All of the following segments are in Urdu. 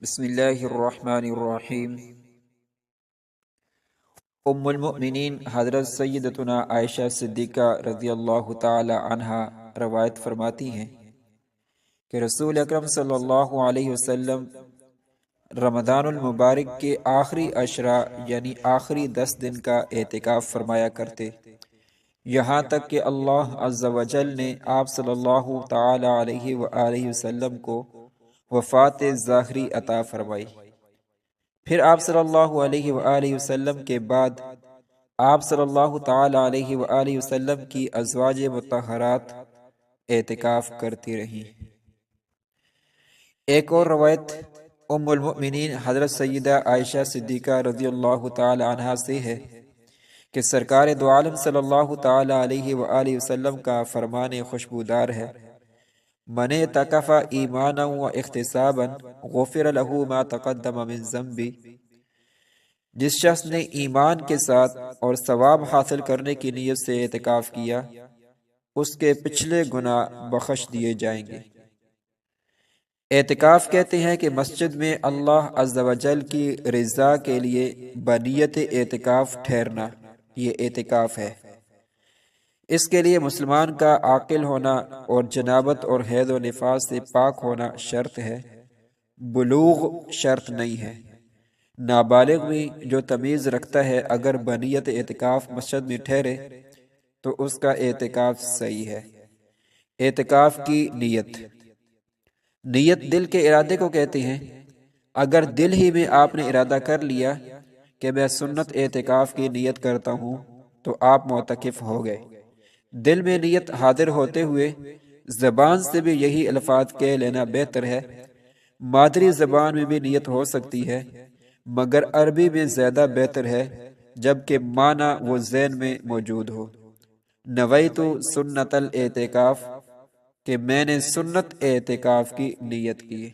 بسم اللہ الرحمن الرحیم۔ ام المؤمنین حضرت سیدتنا عائشہ صدیقہ رضی اللہ تعالی عنہا روایت فرماتی ہیں کہ رسول اکرم صلی اللہ علیہ وسلم رمضان المبارک کے آخری عشرہ یعنی آخری 10 دن کا اعتکاف فرمایا کرتے، یہاں تک کہ اللہ عز و جل نے آپ صلی اللہ تعالی علیہ وآلہ وسلم کو وفات ظاہری عطا فرمائی۔ پھر آپ صلی اللہ علیہ وآلہ وسلم کے بعد آپ صلی اللہ تعالی علیہ وآلہ وسلم کی ازواج مطہرات اعتکاف کرتی رہیں۔ ایک اور روایت ام المؤمنین حضرت سیدہ عائشہ صدیقہ رضی اللہ تعالی عنہا سے ہے کہ سرکار دو عالم صلی اللہ تعالی علیہ وآلہ وسلم کا فرمان خوشبودار ہے، من اعتکف ایمانا و احتسابا غفر له ما تقدم من ذنبی، جس شخص نے ایمان کے ساتھ اور ثواب حاصل کرنے کی نیت سے اعتکاف کیا اس کے پچھلے گناہ بخش دیے جائیں گے۔ اعتکاف کہتے ہیں کہ مسجد میں اللہ عز و جل کی رضا کے لیے بنیت اعتکاف ٹھہرنا، یہ اعتکاف ہے۔ اس کے لیے مسلمان کا عاقل ہونا اور جنابت اور حیض و نفاس سے پاک ہونا شرط ہے، بلوغ شرط نہیں ہے۔ نابالغ بھی جو تمیز رکھتا ہے اگر بنیت اعتکاف مسجد میں ٹھہرے تو اس کا اعتکاف صحیح ہے۔ اعتکاف کی نیت، نیت دل کے ارادے کو کہتے ہیں۔ اگر دل ہی میں آپ نے ارادہ کر لیا کہ میں سنت اعتکاف کی نیت کرتا ہوں تو آپ معتکف ہو گئے۔ دل میں نیت حاضر ہوتے ہوئے زبان سے بھی یہی الفاظ کہہ لینا بہتر ہے۔ مادری زبان میں بھی نیت ہو سکتی ہے مگر عربی میں زیادہ بہتر ہے جبکہ معنی وہ ذہن میں موجود ہو۔ نویت سنت الاعتکاف کہ میں نے سنت اعتکاف کی نیت کی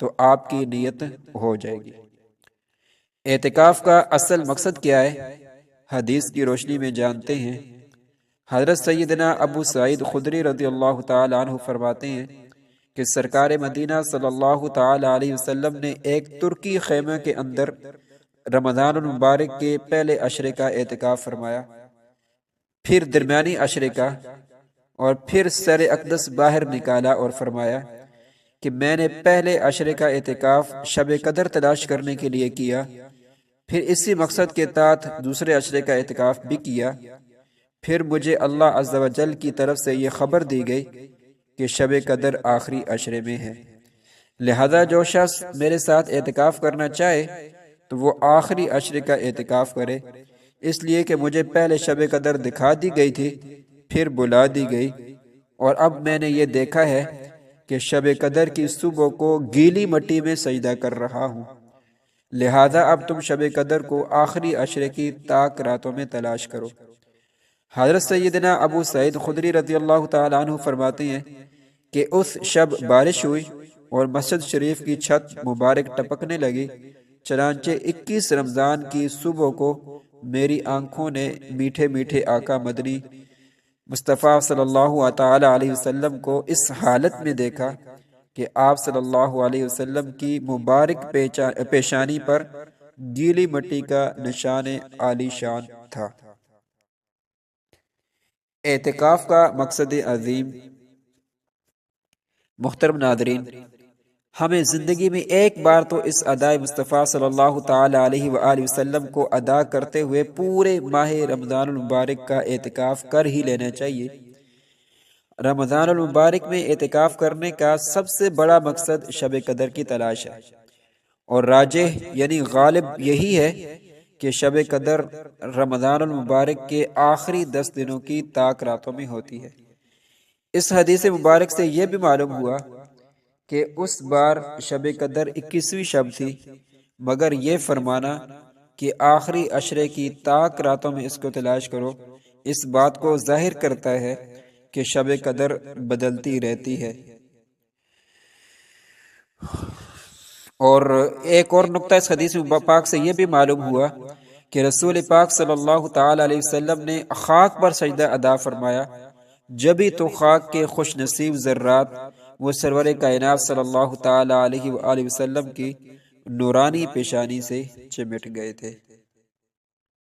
تو آپ کی نیت ہو جائے گی۔ اعتکاف کا اصل مقصد کیا ہے؟ حدیث کی روشنی میں جانتے ہیں۔ حضرت سیدنا ابو سعید خدری رضی اللہ تعالی عنہ فرماتے ہیں کہ سرکار مدینہ صلی اللہ تعالی علیہ وسلم نے ایک ترکی خیمہ کے اندر رمضان المبارک کے پہلے عشرے کا اعتکاف فرمایا، پھر درمیانی عشرے کا، اور پھر سر اقدس باہر نکالا اور فرمایا کہ میں نے پہلے عشرے کا اعتکاف شب قدر تلاش کرنے کے لیے کیا، پھر اسی مقصد کے تحت دوسرے عشرے کا اعتکاف بھی کیا، پھر مجھے اللہ عز و جل کی طرف سے یہ خبر دی گئی کہ شب قدر آخری عشرے میں ہے، لہذا جو شخص میرے ساتھ اعتکاف کرنا چاہے تو وہ آخری عشرے کا اعتکاف کرے، اس لیے کہ مجھے پہلے شب قدر دکھا دی گئی تھی، پھر بلا دی گئی، اور اب میں نے یہ دیکھا ہے کہ شب قدر کی صبح کو گیلی مٹی میں سجدہ کر رہا ہوں، لہذا اب تم شب قدر کو آخری عشرے کی تاک راتوں میں تلاش کرو۔ حضرت سیدنا ابو سعید خدری رضی اللہ تعالی عنہ فرماتے ہیں کہ اس شب بارش ہوئی اور مسجد شریف کی چھت مبارک ٹپکنے لگی، چنانچہ 21 رمضان کی صبح کو میری آنکھوں نے میٹھے میٹھے آقا مدنی مصطفیٰ صلی اللہ تعالی علیہ وسلم کو اس حالت میں دیکھا کہ آپ صلی اللہ علیہ وسلم کی مبارک پیشانی پر گیلی مٹی کا نشان عالی شان تھا۔ اعتکاف کا مقصد عظیم۔ محترم ناظرین، ہمیں زندگی میں ایک بار تو اس ادائے مصطفیٰ صلی اللہ تعالی علیہ وآلہ وسلم کو ادا کرتے ہوئے پورے ماہ رمضان المبارک کا اعتکاف کر ہی لینا چاہیے۔ رمضان المبارک میں اعتکاف کرنے کا سب سے بڑا مقصد شب قدر کی تلاش ہے، اور راجح یعنی غالب یہی ہے کہ شب قدر رمضان المبارک کے آخری 10 دنوں کی تاک راتوں میں ہوتی ہے۔ اس حدیث مبارک سے یہ بھی معلوم ہوا کہ اس بار شب قدر 21ویں شب تھی، مگر یہ فرمانا کہ آخری عشرے کی تاک راتوں میں اس کو تلاش کرو اس بات کو ظاہر کرتا ہے کہ شب قدر بدلتی رہتی ہے۔ اور ایک اور نقطہ اس حدیث پاک سے یہ بھی معلوم ہوا کہ رسول پاک صلی اللہ تعالی علیہ وسلم نے خاک پر سجدہ ادا فرمایا، جبھی تو خاک کے خوش نصیب ذرات وہ سرور کائنات صلی اللہ تعالی علیہ وآلہ وسلم کی نورانی پیشانی سے چمٹ گئے تھے۔